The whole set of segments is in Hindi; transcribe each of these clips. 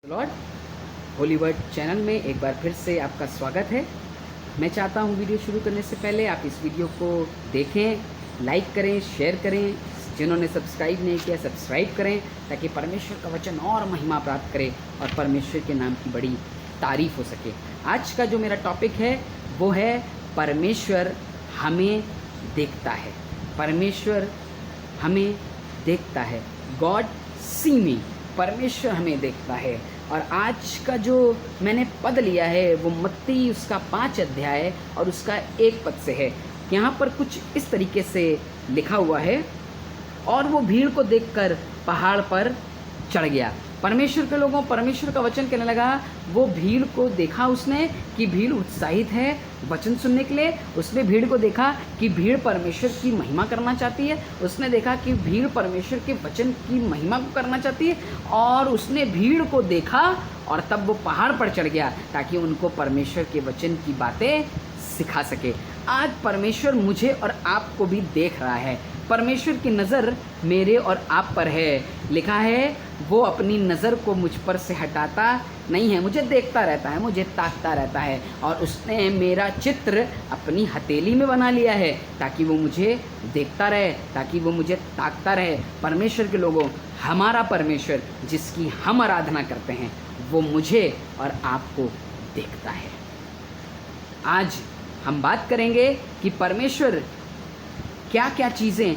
लॉर्ड हॉलीवर्ड चैनल में एक बार फिर से आपका स्वागत है। मैं चाहता हूं वीडियो शुरू करने से पहले आप इस वीडियो को देखें, लाइक करें, शेयर करें। जिन्होंने सब्सक्राइब नहीं किया सब्सक्राइब करें ताकि परमेश्वर का वचन और महिमा प्राप्त करे और परमेश्वर के नाम की बड़ी तारीफ हो सके। आज का जो मेरा टॉपिक है वो है परमेश्वर हमें देखता है। परमेश्वर हमें देखता है। गॉड सी मी। परमेश्वर हमें देखता है। और आज का जो मैंने पद लिया है वो मत्ती उसका 5 अध्याय और उसका 1 पद से है। यहाँ पर कुछ इस तरीके से लिखा हुआ है, और वो भीड़ को देखकर पहाड़ पर चढ़ गया। परमेश्वर के लोगों, परमेश्वर का वचन कहने लगा, वो भीड़ को देखा उसने कि भीड़ उत्साहित है वचन सुनने के लिए। उसने भीड़ को देखा कि भीड़ परमेश्वर की महिमा करना चाहती है। उसने देखा कि भीड़ परमेश्वर के वचन की महिमा को करना चाहती है, और उसने भीड़ को देखा और तब वो पहाड़ पर चढ़ गया ताकि उनको परमेश्वर के वचन की बातें सिखा सके। आज परमेश्वर मुझे और आपको भी देख रहा है। परमेश्वर की नज़र मेरे और आप पर है। लिखा है वो अपनी नज़र को मुझ पर से हटाता नहीं है, मुझे देखता रहता है, मुझे ताकता रहता है। और उसने मेरा चित्र अपनी हथेली में बना लिया है ताकि वो मुझे देखता रहे, ताकि वो मुझे ताकता रहे। परमेश्वर के लोगों, हमारा परमेश्वर जिसकी हम आराधना करते हैं वो मुझे और आपको देखता है। आज हम बात करेंगे कि परमेश्वर क्या क्या चीज़ें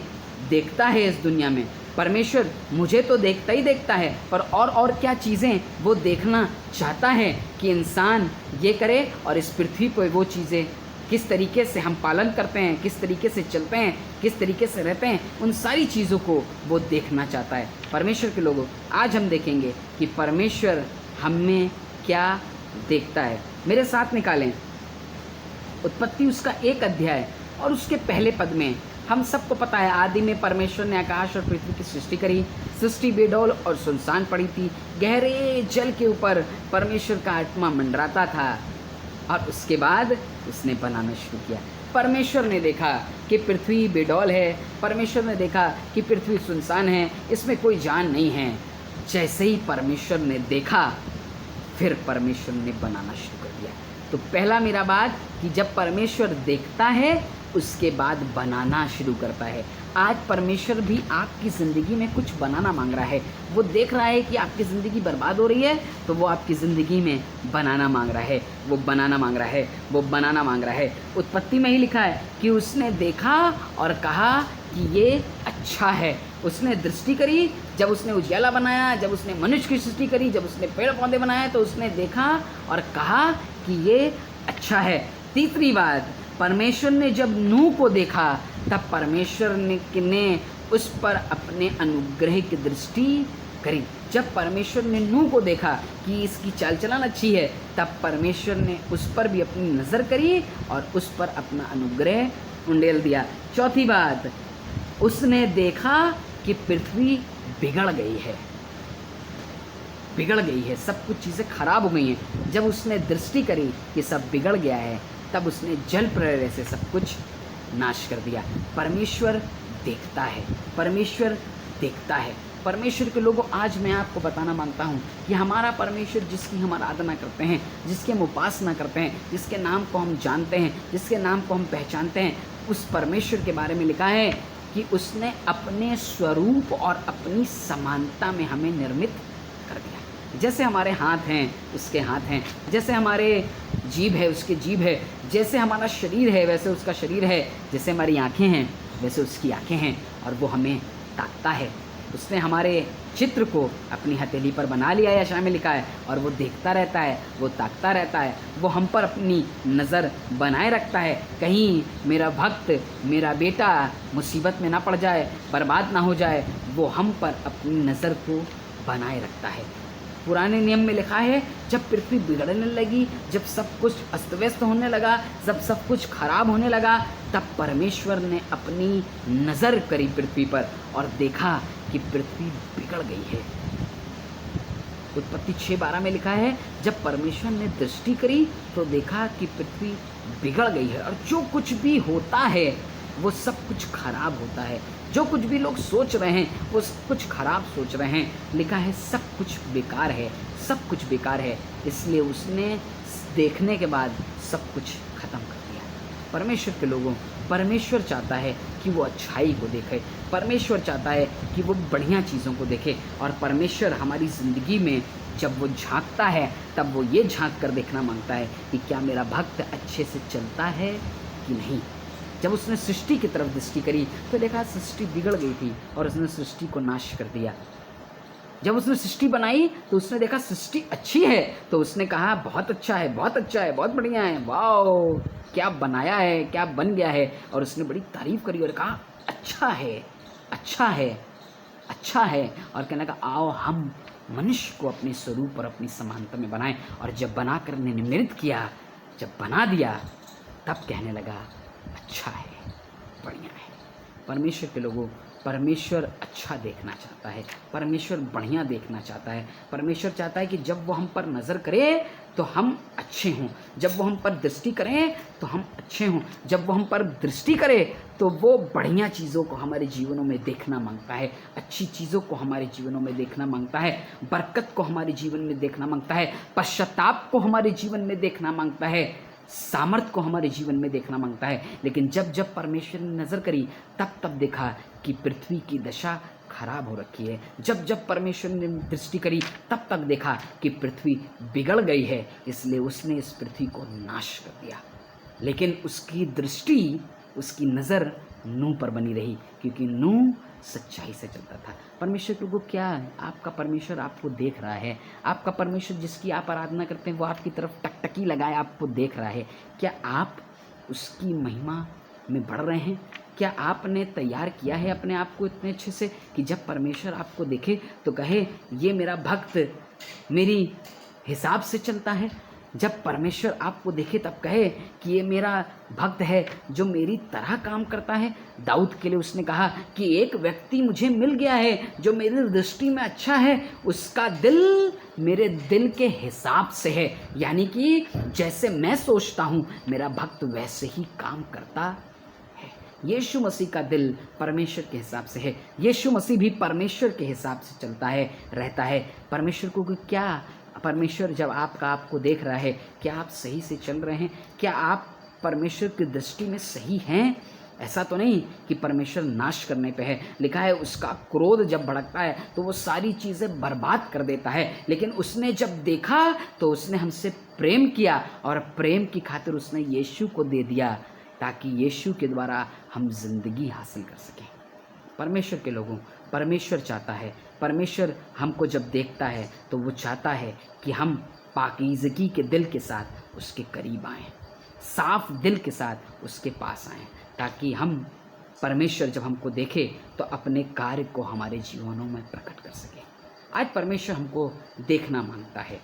देखता है इस दुनिया में। परमेश्वर मुझे तो देखता ही देखता है, पर और क्या चीज़ें वो देखना चाहता है कि इंसान ये करे, और इस पृथ्वी पर वो चीज़ें किस तरीके से हम पालन करते हैं, किस तरीके से चलते हैं, किस तरीके से रहते हैं, उन सारी चीज़ों को वो देखना चाहता है। परमेश्वर के लोगों, आज हम देखेंगे कि परमेश्वर हमें क्या देखता है। मेरे साथ निकालें उत्पत्ति उसका 1 अध्याय और उसके पहले पद में। हम सबको पता है आदि में परमेश्वर ने आकाश और पृथ्वी की सृष्टि करी। सृष्टि बेडौल और सुनसान पड़ी थी। गहरे जल के ऊपर परमेश्वर का आत्मा मंडराता था, और उसके बाद उसने बनाना शुरू किया। परमेश्वर ने देखा कि पृथ्वी बेडौल है। परमेश्वर ने देखा कि पृथ्वी सुनसान है, इसमें कोई जान नहीं है। जैसे ही परमेश्वर ने देखा, फिर परमेश्वर ने बनाना शुरू कर दिया। तो पहला मेरा बात कि जब परमेश्वर देखता है उसके बाद बनाना शुरू करता है। आज परमेश्वर भी आपकी ज़िंदगी में कुछ बनाना मांग रहा है। वो देख रहा है कि आपकी ज़िंदगी बर्बाद हो रही है, तो वो आपकी ज़िंदगी में बनाना मांग रहा है। वो बनाना मांग रहा है, वो बनाना मांग रहा है। उत्पत्ति में ही लिखा है कि उसने देखा और कहा कि ये अच्छा है। उसने दृष्टि करी, जब उसने उजियाला बनाया, जब उसने मनुष्य की सृष्टि करी, जब उसने पेड़ पौधे बनाए, तो उसने देखा और कहा कि ये अच्छा है। तीसरी बात, परमेश्वर ने जब नूह को देखा, तब परमेश्वर ने उस पर अपने अनुग्रह की दृष्टि करी। जब परमेश्वर ने नूह को देखा कि इसकी चाल चलन अच्छी है, तब परमेश्वर ने उस पर भी अपनी नज़र करी और उस पर अपना अनुग्रह उंडेल दिया। चौथी बात, उसने देखा कि पृथ्वी बिगड़ गई है, बिगड़ गई है, सब कुछ चीज़ें खराब हो गई हैं। जब उसने दृष्टि करी कि सब बिगड़ गया है, तब उसने जल प्रलय से सब कुछ नाश कर दिया। परमेश्वर देखता है। परमेश्वर देखता है। परमेश्वर के लोगों, आज मैं आपको बताना मांगता हूँ कि हमारा परमेश्वर जिसकी हम आराधना करते हैं, जिसके हम उपासना करते हैं, जिसके नाम को हम जानते हैं, जिसके नाम को हम पहचानते हैं, उस परमेश्वर के बारे में लिखा है कि उसने अपने स्वरूप और अपनी समानता में हमें निर्मित कर दिया। जैसे हमारे हाथ हैं उसके हाथ हैं, जैसे हमारे जीभ है उसके जीभ है, जैसे हमारा शरीर है वैसे उसका शरीर है, जैसे हमारी आँखें हैं वैसे उसकी आँखें हैं, और वो हमें ताकता है। उसने हमारे चित्र को अपनी हथेली पर बना लिया है, यशायाह में लिखा है, और वो देखता रहता है, वो ताकता रहता है, वो हम पर अपनी नज़र बनाए रखता है। कहीं मेरा भक्त, मेरा बेटा मुसीबत में ना पड़ जाए, बर्बाद ना हो जाए, वो हम पर अपनी नज़र को बनाए रखता है। पुराने नियम में लिखा है, जब पृथ्वी बिगड़ने लगी, जब सब कुछ अस्त व्यस्त होने लगा, जब सब कुछ खराब होने लगा, तब परमेश्वर ने अपनी नज़र करी पृथ्वी पर और देखा कि पृथ्वी बिगड़ गई है। उत्पत्ति 6:12 में लिखा है, जब परमेश्वर ने दृष्टि करी तो देखा कि पृथ्वी बिगड़ गई है, और जो कुछ भी होता है वो सब कुछ खराब होता है। जो कुछ भी लोग सोच रहे हैं वो कुछ खराब सोच रहे हैं। लिखा है सब कुछ बेकार है, सब कुछ बेकार है। इसलिए उसने देखने के बाद सब कुछ खत्म कर दिया। परमेश्वर के लोगों, परमेश्वर चाहता है कि वो अच्छाई को देखे, परमेश्वर चाहता है कि वो बढ़िया चीज़ों को देखे। और परमेश्वर हमारी ज़िंदगी में जब वो झांकता है तब वो ये झांक कर देखना मांगता है कि क्या मेरा भक्त अच्छे से चलता है कि नहीं। जब उसने सृष्टि की तरफ दृष्टि करी तो देखा सृष्टि बिगड़ गई थी और उसने सृष्टि को नाश कर दिया। जब उसने सृष्टि बनाई तो उसने देखा सृष्टि अच्छी है, तो उसने कहा बहुत अच्छा है, बहुत अच्छा है, बहुत बढ़िया है, वाह क्या बनाया है, क्या बन गया है। और उसने बड़ी तारीफ करी और कहा अच्छा है, अच्छा है, अच्छा है। और कहने का आओ हम मनुष्य को अपने स्वरूप और अपनी समानता में बनाएं। और जब बनाकर निर्मित किया, जब बना दिया, तब कहने लगा अच्छा है, बढ़िया है। परमेश्वर के लोगों, परमेश्वर अच्छा देखना चाहता है, परमेश्वर बढ़िया देखना चाहता है। परमेश्वर चाहता है कि जब वो हम पर नज़र करे तो हम अच्छे हों, जब वो हम पर दृष्टि करें तो हम अच्छे हों, जब वो हम पर दृष्टि करे तो वो बढ़िया चीज़ों को हमारे जीवनों में देखना मांगता है, अच्छी चीज़ों को हमारे जीवनों में देखना मांगता है, बरकत को हमारे जीवन में देखना मांगता है, पश्चाताप को हमारे जीवन में देखना मांगता है, सामर्थ को हमारे जीवन में देखना मांगता है। लेकिन जब जब परमेश्वर ने नज़र करी तब तब देखा कि पृथ्वी की दशा खराब हो रखी है। जब जब परमेश्वर ने दृष्टि करी तब तक देखा कि पृथ्वी बिगड़ गई है, इसलिए उसने इस पृथ्वी को नाश कर दिया। लेकिन उसकी दृष्टि, उसकी नज़र नूह पर बनी रही, क्योंकि नूह सच्चाई से चलता था। परमेश्वर को क्या है? आपका परमेश्वर आपको देख रहा है। आपका परमेश्वर जिसकी आप आराधना करते हैं वो आपकी तरफ टकटकी लगाए आपको देख रहा है। क्या आप उसकी महिमा में बढ़ रहे हैं? क्या आपने तैयार किया है अपने आप को इतने अच्छे से कि जब परमेश्वर आपको देखे तो कहे ये मेरा भक्त मेरी हिसाब से चलता है? जब परमेश्वर आपको देखे तब कहे कि ये मेरा भक्त है जो मेरी तरह काम करता है। दाऊद के लिए उसने कहा कि एक व्यक्ति मुझे मिल गया है जो मेरी दृष्टि में अच्छा है, उसका दिल मेरे दिल के हिसाब से है। यानी कि जैसे मैं सोचता हूँ मेरा भक्त वैसे ही काम करता है। यीशु मसीह का दिल परमेश्वर के हिसाब से है। यीशु मसीह भी परमेश्वर के हिसाब से चलता है, रहता है। परमेश्वर को क्या, परमेश्वर जब आपको देख रहा है, क्या आप सही से चल रहे हैं? क्या आप परमेश्वर की दृष्टि में सही हैं? ऐसा तो नहीं कि परमेश्वर नाश करने पे है। लिखा है उसका क्रोध जब भड़कता है तो वो सारी चीज़ें बर्बाद कर देता है। लेकिन उसने जब देखा तो उसने हमसे प्रेम किया और प्रेम की खातिर उसने यीशु को दे दिया ताकि यीशु के द्वारा हम जिंदगी हासिल कर सकें। परमेश्वर के लोगों, परमेश्वर चाहता है, परमेश्वर हमको जब देखता है तो वो चाहता है कि हम पाकीज़गी के दिल के साथ उसके करीब आएं, साफ दिल के साथ उसके पास आएं, ताकि हम परमेश्वर जब हमको देखे तो अपने कार्य को हमारे जीवनों में प्रकट कर सके। आज परमेश्वर हमको देखना मांगता है,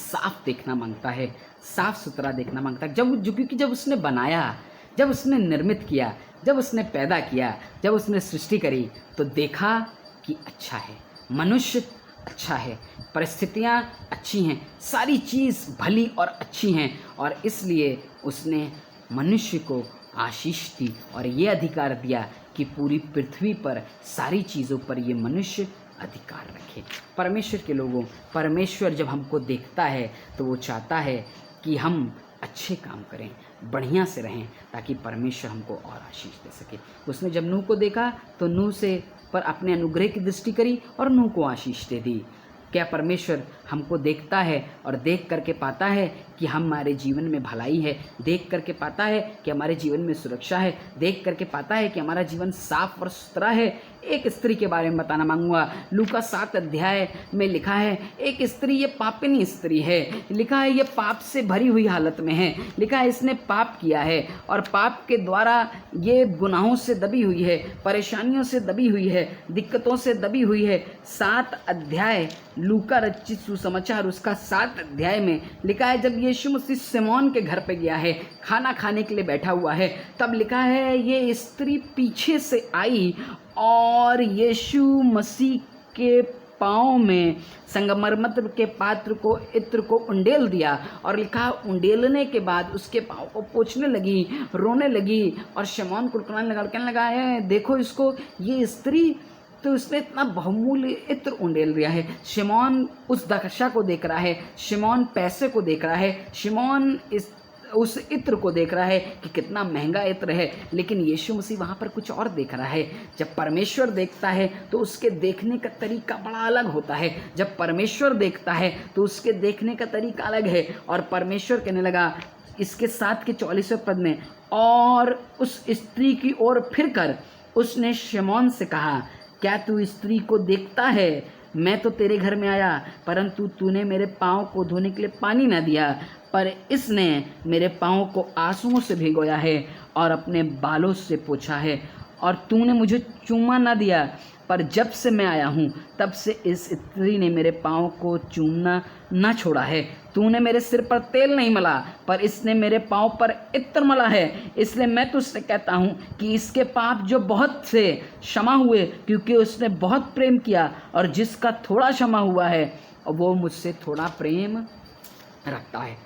साफ देखना मांगता है, साफ सुथरा देखना मांगता है। क्योंकि जब उसने बनाया, जब उसने निर्मित किया, जब उसने पैदा किया, जब उसने सृष्टि करी तो देखा कि अच्छा है, मनुष्य अच्छा है, परिस्थितियाँ अच्छी हैं, सारी चीज़ भली और अच्छी हैं। और इसलिए उसने मनुष्य को आशीष दी और ये अधिकार दिया कि पूरी पृथ्वी पर सारी चीज़ों पर ये मनुष्य अधिकार रखे। परमेश्वर के लोगों, परमेश्वर जब हमको देखता है तो वो चाहता है कि हम अच्छे काम करें, बढ़िया से रहें, ताकि परमेश्वर हमको और आशीष दे सके। उसने जब नूह को देखा तो नूह से पर अपने अनुग्रह की दृष्टि करी और नूह को आशीष दे दी। क्या परमेश्वर हमको देखता है और देख करके पाता है कि हमारे जीवन में भलाई है, देख करके पाता है कि हमारे जीवन में सुरक्षा है, देख करके पाता है कि हमारा जीवन साफ और सुथरा है? एक स्त्री के बारे में बताना मांगूंगा। लूका 7 अध्याय में लिखा है एक स्त्री, ये पापिनी स्त्री है। लिखा है ये पाप से भरी हुई हालत में है। लिखा है इसने पाप किया है और पाप के द्वारा ये गुनाहों से दबी हुई है, परेशानियों से दबी हुई है, दिक्कतों से दबी हुई है। 7 अध्याय लूका रचित सुसमाचार उसका 7 अध्याय में लिखा है जब यीशु मसीह सिमोन के घर पे गया है, खाना खाने के लिए बैठा हुआ है, तब लिखा है ये स्त्री पीछे से आई और यीशु मसीह के पाँव में संगमरमर के पात्र को इत्र को उंडेल दिया। और लिखा उंडेलने के बाद उसके पाँव को पोंछने लगी, रोने लगी और शमौन कुड़कुड़ाने लगा, कहने लगा देखो इसको, ये स्त्री तो उसने इतना बहुमूल्य इत्र उंडेल दिया है। शिमोन उस दशा को देख रहा है, शिमोन पैसे को देख रहा है, शिमोन उस इत्र को देख रहा है कि कितना महंगा इत्र है, लेकिन यीशु मसीह वहाँ पर कुछ और देख रहा है। जब परमेश्वर देखता है तो उसके देखने का तरीका बड़ा अलग होता है। जब परमेश्वर देखता है तो उसके देखने का तरीका अलग है। और परमेश्वर कहने लगा इसके 7 के 44वें पद में, और उस स्त्री की ओर फिर कर उसने शिमोन से कहा, क्या तू स्त्री को देखता है? मैं तो तेरे घर में आया, परंतु तूने मेरे पाँव को धोने के लिए पानी न दिया, पर इसने मेरे पाँव को आंसुओं से भिगोया है और अपने बालों से पोंछा है। और तूने मुझे चूमा न दिया, पर जब से मैं आया हूँ तब से इस स्त्री ने मेरे पाँव को चूमना न छोड़ा है। तूने मेरे सिर पर तेल नहीं मला, पर इसने मेरे पाँव पर इत्र मला है। इसलिए मैं तुझसे कहता हूँ कि इसके पाप जो बहुत से क्षमा हुए, क्योंकि उसने बहुत प्रेम किया, और जिसका थोड़ा क्षमा हुआ है वो मुझसे थोड़ा प्रेम रखता है।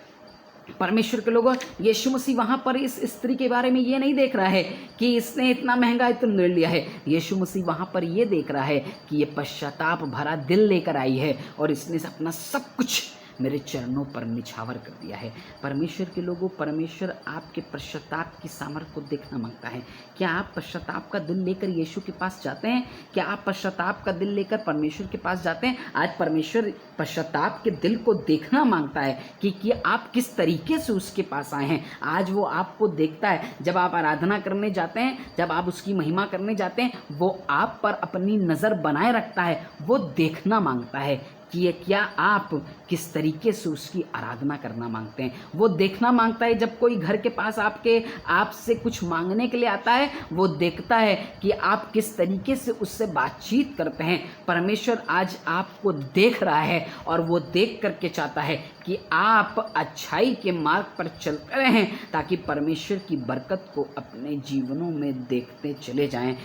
परमेश्वर के लोगों, यीशु मसीह वहाँ पर इस स्त्री के बारे में ये नहीं देख रहा है कि इसने इतना महंगा इत्र ले लिया है। यीशु मसीह वहाँ पर ये देख रहा है कि ये पश्चाताप भरा दिल लेकर आई है और इसने अपना सब कुछ मेरे चरणों पर निछावर कर दिया है। परमेश्वर के लोगों, परमेश्वर आपके पश्चाताप की सामर्थ्य को देखना मांगता है। क्या आप पश्चाताप का दिल लेकर यीशु के पास जाते हैं? क्या आप पश्चाताप का दिल लेकर परमेश्वर के पास जाते हैं? आज परमेश्वर पश्चाताप के दिल को देखना मांगता है कि आप किस तरीके से उसके पास आए हैं। आज वो आपको देखता है। जब आप आराधना करने जाते हैं, जब आप उसकी महिमा करने जाते हैं, वो आप पर अपनी नज़र बनाए रखता है। वो देखना मांगता है कि क्या आप किस तरीके से उसकी आराधना करना मांगते हैं। वो देखना मांगता है। जब कोई घर के पास आपसे कुछ मांगने के लिए आता है, वो देखता है कि आप किस तरीके से उससे बातचीत करते हैं। परमेश्वर आज आपको देख रहा है और वो देख करके चाहता है कि आप अच्छाई के मार्ग पर चलते रहें, ताकि परमेश्वर की बरकत को अपने जीवनों में देखते चले जाएं।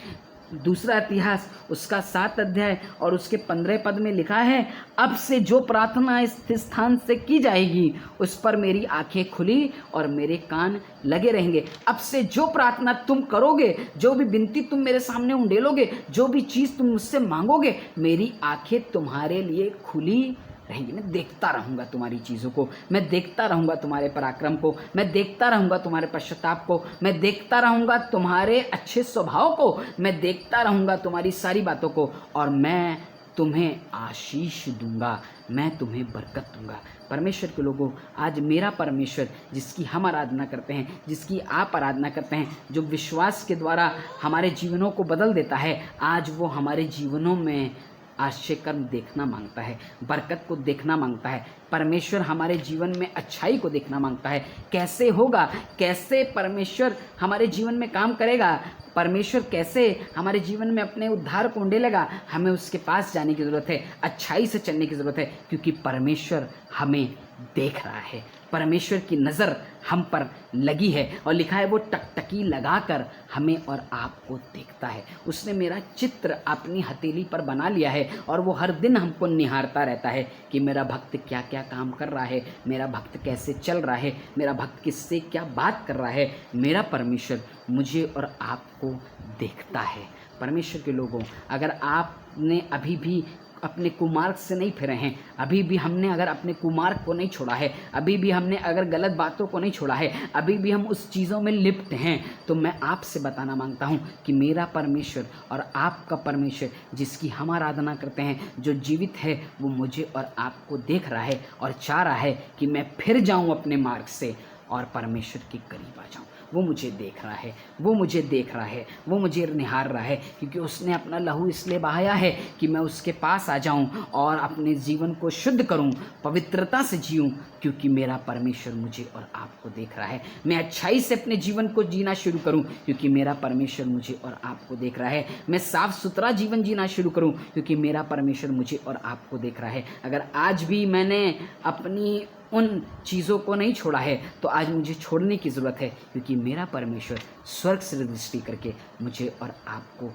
दूसरा इतिहास उसका 7 अध्याय और उसके 15 पद में लिखा है, अब से जो प्रार्थना इस स्थान से की जाएगी उस पर मेरी आंखें खुली और मेरे कान लगे रहेंगे। अब से जो प्रार्थना तुम करोगे, जो भी विनती तुम मेरे सामने उंडेलोगे, जो भी चीज़ तुम मुझसे मांगोगे, मेरी आंखें तुम्हारे लिए खुली रहेंगी। मैं देखता रहूँगा तुम्हारी चीज़ों को, मैं देखता रहूँगा तुम्हारे पराक्रम को, मैं देखता रहूँगा तुम्हारे पश्चाताप को, मैं देखता रहूँगा तुम्हारे अच्छे स्वभाव को, मैं देखता रहूँगा तुम्हारी सारी बातों को, और मैं तुम्हें आशीष दूंगा, मैं तुम्हें बरकत दूंगा। परमेश्वर के लोगों, आज मेरा परमेश्वर जिसकी हम आराधना करते हैं, जिसकी आप आराधना करते हैं, जो विश्वास के द्वारा हमारे जीवनों को बदल देता है, आज वो हमारे जीवनों में आश्चर्य देखना मांगता है, बरकत को देखना मांगता है। परमेश्वर हमारे जीवन में अच्छाई को देखना मांगता है। कैसे होगा? कैसे परमेश्वर हमारे जीवन में काम करेगा? परमेश्वर कैसे हमारे जीवन में अपने उद्धार को उंडेलेगा? हमें उसके पास जाने की ज़रूरत है, अच्छाई से चलने की ज़रूरत है, क्योंकि परमेश्वर हमें देख रहा है। परमेश्वर की नज़र हम पर लगी है, और लिखा है वो टकटकी लगाकर हमें और आपको देखता है। उसने मेरा चित्र अपनी हथेली पर बना लिया है, और वो हर दिन हमको निहारता रहता है कि मेरा भक्त क्या क्या काम कर रहा है, मेरा भक्त कैसे चल रहा है, मेरा भक्त किससे क्या बात कर रहा है। मेरा परमेश्वर मुझे और आपको देखता है। परमेश्वर के लोगों, अगर आपने अभी भी अपने कुमार्ग से नहीं फिरे हैं, अभी भी हमने अगर अपने कुमार्ग को नहीं छोड़ा है, अभी भी हमने अगर गलत बातों को नहीं छोड़ा है, अभी भी हम उस चीज़ों में लिप्त हैं, तो मैं आपसे बताना मांगता हूं कि मेरा परमेश्वर और आपका परमेश्वर जिसकी हम आराधना करते हैं, जो जीवित है, वो मुझे और आपको देख रहा है और चाह रहा है कि मैं फिर जाऊं अपने मार्ग से और परमेश्वर के करीब आ जाऊं। वो मुझे देख रहा है, वो मुझे देख रहा है, वो मुझे निहार रहा है, क्योंकि उसने अपना लहू इसलिए बहाया है कि मैं उसके पास आ जाऊं और अपने जीवन को शुद्ध करूं, पवित्रता से जीऊं, क्योंकि मेरा परमेश्वर मुझे और आपको देख रहा है। मैं अच्छाई से अपने जीवन को जीना शुरू करूं, क्योंकि मेरा परमेश्वर मुझे और आपको देख रहा है। मैं साफ सुथरा जीवन जीना शुरू करूं, क्योंकि मेरा परमेश्वर मुझे और आपको देख रहा है। अगर आज भी मैंने अपनी उन चीज़ों को नहीं छोड़ा है, तो आज मुझे छोड़ने की ज़रूरत है, क्योंकि मेरा परमेश्वर स्वर्ग से दृष्टि करके मुझे और आपको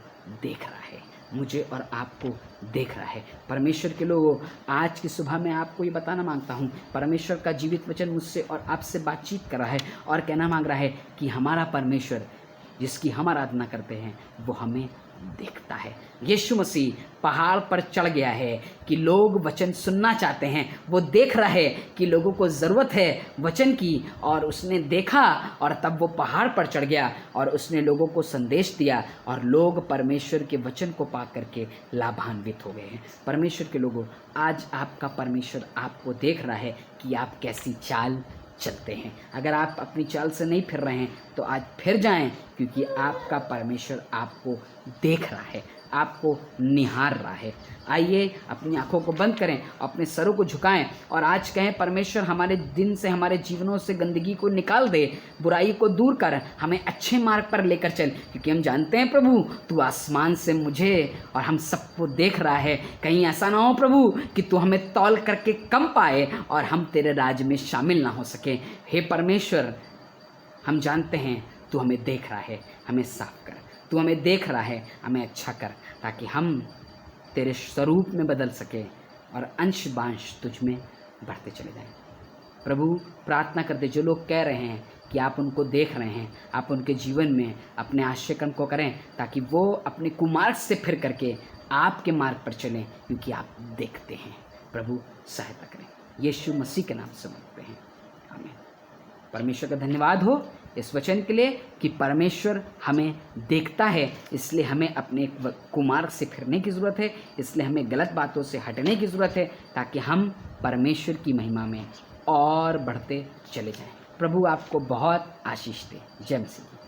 देख रहा है। मुझे और आपको देख रहा है। परमेश्वर के लोगों, आज की सुबह मैं आपको ये बताना मांगता हूँ, परमेश्वर का जीवित वचन मुझसे और आपसे बातचीत कर रहा है और कहना मांग रहा है कि हमारा परमेश्वर जिसकी हम आराधना करते हैं वो हमें देखता है। यीशु मसीह पहाड़ पर चढ़ गया है कि लोग वचन सुनना चाहते हैं। वो देख रहा है कि लोगों को ज़रूरत है वचन की, और उसने देखा और तब वो पहाड़ पर चढ़ गया और उसने लोगों को संदेश दिया और लोग परमेश्वर के वचन को पा करके लाभान्वित हो गए हैं। परमेश्वर के लोगों, आज आपका परमेश्वर आपको देख रहा है कि आप कैसी चाल चलते हैं। अगर आप अपनी चाल से नहीं फिर रहे हैं तो आज फिर जाएं, क्योंकि आपका परमेश्वर आपको देख रहा है, आपको निहार रहा है। आइए अपनी आंखों को बंद करें, अपने सरों को झुकाएं और आज कहें, परमेश्वर हमारे दिन से, हमारे जीवनों से गंदगी को निकाल दे, बुराई को दूर कर, हमें अच्छे मार्ग पर लेकर चल, क्योंकि हम जानते हैं प्रभु तू आसमान से मुझे और हम सबको देख रहा है। कहीं ऐसा ना हो प्रभु कि तू हमें तौल करके कम पाए और हम तेरे राज में शामिल ना हो सके। हे परमेश्वर, हम जानते हैं तू हमें देख रहा है, हमें साफ कर, तू हमें देख रहा है, हमें अच्छा कर, ताकि हम तेरे स्वरूप में बदल सके और अंश बांश तुझ में बढ़ते चले जाएं। प्रभु प्रार्थना करते, जो लोग कह रहे हैं कि आप उनको देख रहे हैं, आप उनके जीवन में अपने आश्चर्य को करें, ताकि वो अपने कुमार्ग से फिर करके आपके मार्ग पर चलें, क्योंकि आप देखते हैं। प्रभु सहायता करें, यीशु मसीह के नाम से मांगते हैं, आमीन। परमेश्वर का धन्यवाद हो इस वचन के लिए कि परमेश्वर हमें देखता है, इसलिए हमें अपने कुमार्ग से फिरने की ज़रूरत है, इसलिए हमें गलत बातों से हटने की ज़रूरत है, ताकि हम परमेश्वर की महिमा में और बढ़ते चले जाएं। प्रभु आपको बहुत आशीष दे। जय मसीह।